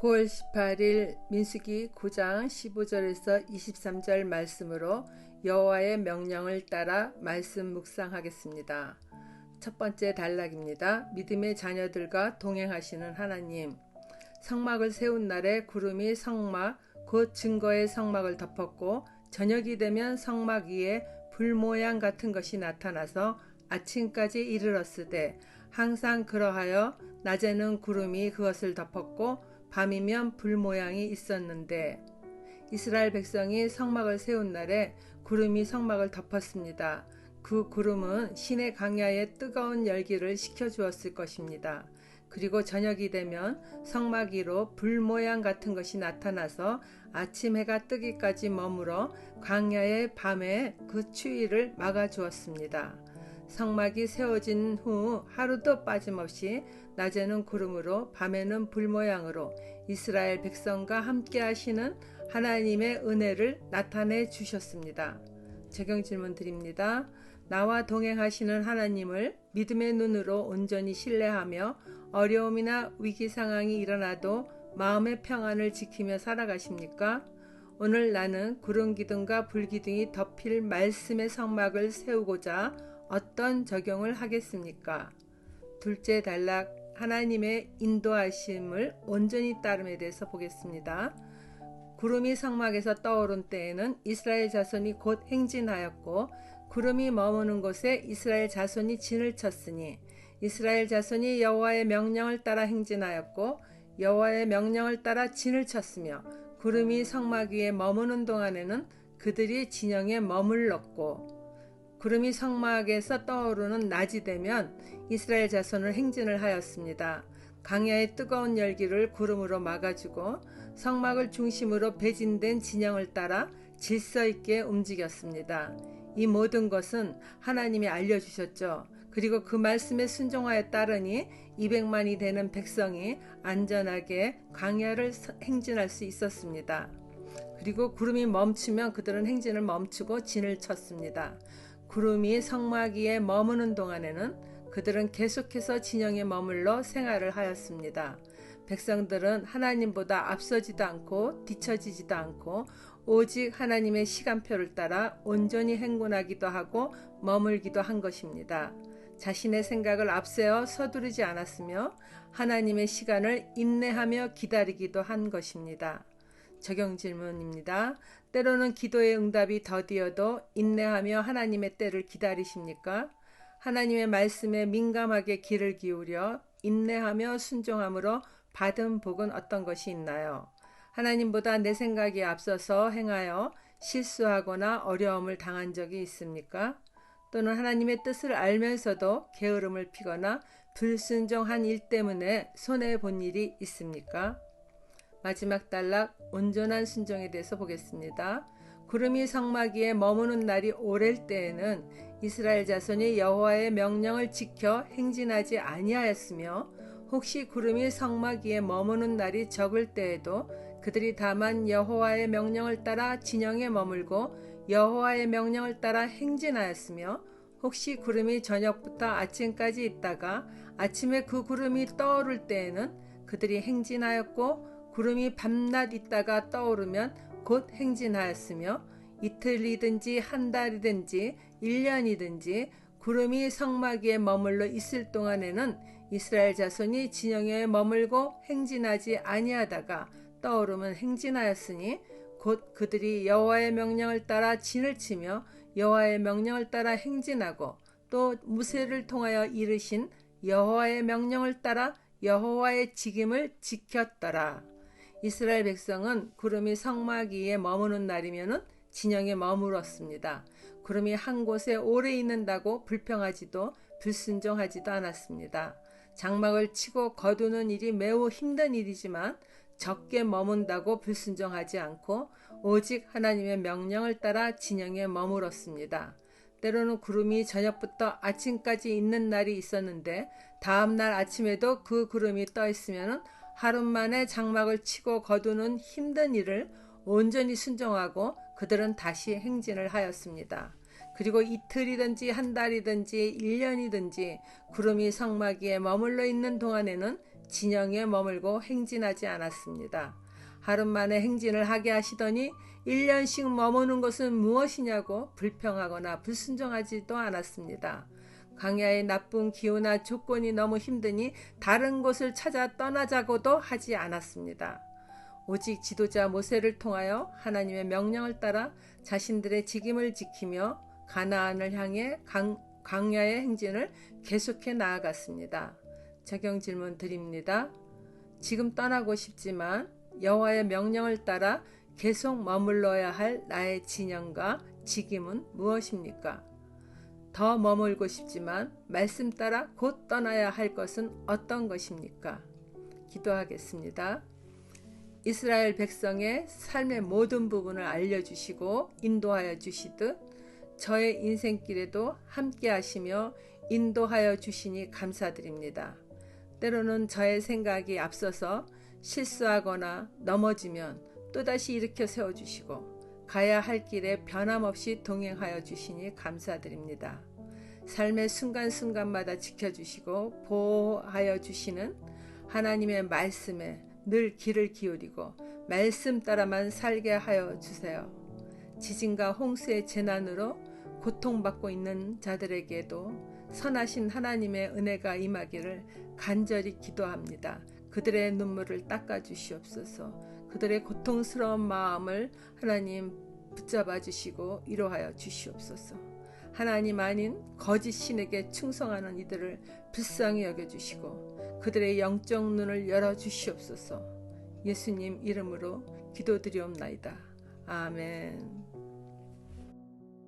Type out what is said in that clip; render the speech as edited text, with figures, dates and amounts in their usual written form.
9월 18일 민수기 9장 15절에서 23절 말씀으로 여호와의 명령을 따라 말씀 묵상하겠습니다. 첫 번째 단락입니다. 믿음의 자녀들과 동행하시는 하나님. 성막을 세운 날에 구름이 성막 곧 증거의 성막을 덮었고 저녁이 되면 성막 위에 불 모양 같은 것이 나타나서 아침까지 이르렀으되 항상 그러하여 낮에는 구름이 그것을 덮었고 밤이면 불 모양이 있었는데 이스라엘 백성이 성막을 세운 날에 구름이 성막을 덮었습니다. 그 구름은 신의 광야에 뜨거운 열기를 식혀주었을 것입니다. 그리고 저녁이 되면 성막 위로 불 모양 같은 것이 나타나서 아침 해가 뜨기까지 머물러 광야의 밤에 그 추위를 막아주었습니다. 성막이 세워진 후 하루도 빠짐없이 낮에는 구름으로 밤에는 불 모양으로 이스라엘 백성과 함께 하시는 하나님의 은혜를 나타내 주셨습니다. 적용 질문 드립니다. 나와 동행하시는 하나님을 믿음의 눈으로 온전히 신뢰하며 어려움이나 위기 상황이 일어나도 마음의 평안을 지키며 살아가십니까? 오늘 나는 구름 기둥과 불 기둥이 덮일 말씀의 성막을 세우고자 어떤 적용을 하겠습니까? 둘째 단락, 하나님의 인도하심을 온전히 따름에 대해서 보겠습니다. 구름이 성막에서 떠오른 때에는 이스라엘 자손이 곧 행진하였고 구름이 머무는 곳에 이스라엘 자손이 진을 쳤으니 이스라엘 자손이 여호와의 명령을 따라 행진하였고 여호와의 명령을 따라 진을 쳤으며 구름이 성막 위에 머무는 동안에는 그들이 진영에 머물렀고 구름이 성막에서 떠오르는 낮이 되면 이스라엘 자손을 행진을 하였습니다. 광야의 뜨거운 열기를 구름으로 막아주고 성막을 중심으로 배진된 진영을 따라 질서 있게 움직였습니다. 이 모든 것은 하나님이 알려주셨죠. 그리고 그 말씀에 순종하여 따르니 200만이 되는 백성이 안전하게 광야를 행진할 수 있었습니다. 그리고 구름이 멈추면 그들은 행진을 멈추고 진을 쳤습니다. 구름이 성막 위에 머무는 동안에는 그들은 계속해서 진영에 머물러 생활을 하였습니다. 백성들은 하나님보다 앞서지도 않고 뒤처지지도 않고 오직 하나님의 시간표를 따라 온전히 행군하기도 하고 머물기도 한 것입니다. 자신의 생각을 앞세워 서두르지 않았으며 하나님의 시간을 인내하며 기다리기도 한 것입니다. 적용 질문입니다. 때로는 기도의 응답이 더디어도 인내하며 하나님의 때를 기다리십니까? 하나님의 말씀에 민감하게 귀를 기울여 인내하며 순종함으로 받은 복은 어떤 것이 있나요? 하나님보다 내 생각이 앞서서 행하여 실수하거나 어려움을 당한 적이 있습니까? 또는 하나님의 뜻을 알면서도 게으름을 피거나 불순종한 일 때문에 손해본 일이 있습니까? 마지막 단락, 온전한 순종에 대해서 보겠습니다. 구름이 성막 위에 머무는 날이 오랠 때에는 이스라엘 자손이 여호와의 명령을 지켜 행진하지 아니하였으며 혹시 구름이 성막 위에 머무는 날이 적을 때에도 그들이 다만 여호와의 명령을 따라 진영에 머물고 여호와의 명령을 따라 행진하였으며 혹시 구름이 저녁부터 아침까지 있다가 아침에 그 구름이 떠오를 때에는 그들이 행진하였고 구름이 밤낮 있다가 떠오르면 곧 행진하였으며 이틀이든지 한 달이든지 1년이든지 구름이 성막 위에 머물러 있을 동안에는 이스라엘 자손이 진영에 머물고 행진하지 아니하다가 떠오르면 행진하였으니 곧 그들이 여호와의 명령을 따라 진을 치며 여호와의 명령을 따라 행진하고 또 무새를 통하여 이르신 여호와의 명령을 따라 여호와의 직임을 지켰더라. 이스라엘 백성은 구름이 성막 위에 머무는 날이면은 진영에 머물었습니다. 구름이 한 곳에 오래 있는다고 불평하지도 불순종하지도 않았습니다. 장막을 치고 거두는 일이 매우 힘든 일이지만 적게 머문다고 불순종하지 않고 오직 하나님의 명령을 따라 진영에 머물었습니다. 때로는 구름이 저녁부터 아침까지 있는 날이 있었는데 다음날 아침에도 그 구름이 떠 있으면 하루 만에 장막을 치고 거두는 힘든 일을 온전히 순종하고 그들은 다시 행진을 하였습니다. 그리고 이틀이든지 한 달이든지 1년이든지 구름이 성막 위에 머물러 있는 동안에는 진영에 머물고 행진하지 않았습니다. 하루 만에 행진을 하게 하시더니 1년씩 머무는 것은 무엇이냐고 불평하거나 불순종하지도 않았습니다. 광야의 나쁜 기후나 조건이 너무 힘드니 다른 곳을 찾아 떠나자고도 하지 않았습니다. 오직 지도자 모세를 통하여 하나님의 명령을 따라 자신들의 직임을 지키며 가나안을 향해 광야의 행진을 계속해 나아갔습니다. 적용 질문 드립니다. 지금 떠나고 싶지만 여호와의 명령을 따라 계속 머물러야 할 나의 진영과 직임은 무엇입니까? 더 머물고 싶지만 말씀 따라 곧 떠나야 할 것은 어떤 것입니까? 기도하겠습니다. 이스라엘 백성의 삶의 모든 부분을 알려주시고 인도하여 주시듯 저의 인생길에도 함께 하시며 인도하여 주시니 감사드립니다. 때로는 저의 생각이 앞서서 실수하거나 넘어지면 또다시 일으켜 세워주시고 가야 할 길에 변함없이 동행하여 주시니 감사드립니다. 삶의 순간순간마다 지켜주시고 보호하여 주시는 하나님의 말씀에 늘 귀를 기울이고 말씀 따라만 살게 하여 주세요. 지진과 홍수의 재난으로 고통받고 있는 자들에게도 선하신 하나님의 은혜가 임하기를 간절히 기도합니다. 그들의 눈물을 닦아주시옵소서. 그들의 고통스러운 마음을 하나님 붙잡아 주시고 위로하여 주시옵소서. 하나님 아닌 거짓 신에게 충성하는 이들을 불쌍히 여겨주시고 그들의 영적 눈을 열어주시옵소서. 예수님 이름으로 기도드리옵나이다. 아멘.